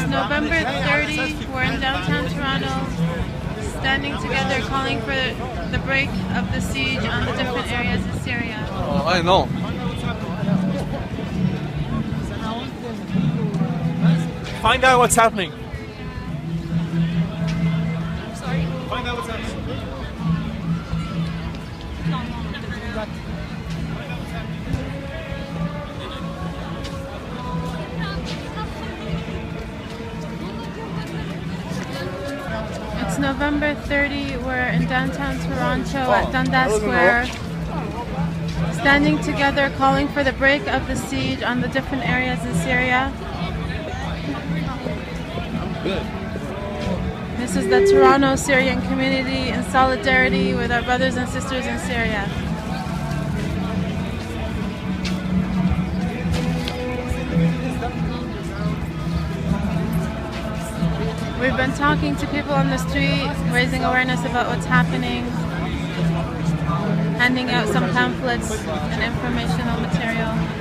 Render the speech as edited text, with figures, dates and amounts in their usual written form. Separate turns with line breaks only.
November 30, we're in downtown Toronto, standing together calling for the break of the siege on the different areas of Syria.
Oh, I know.
Find out what's happening.
Sorry?
Find out what's happening.
It's November 30, we're in downtown Toronto at Dundas Square, standing together calling for the break of the siege on the different areas in Syria.
Good.
This is the Toronto Syrian community in solidarity with our brothers and sisters in Syria. We've been talking to people on the street, raising awareness about what's happening, handing out some pamphlets and informational material.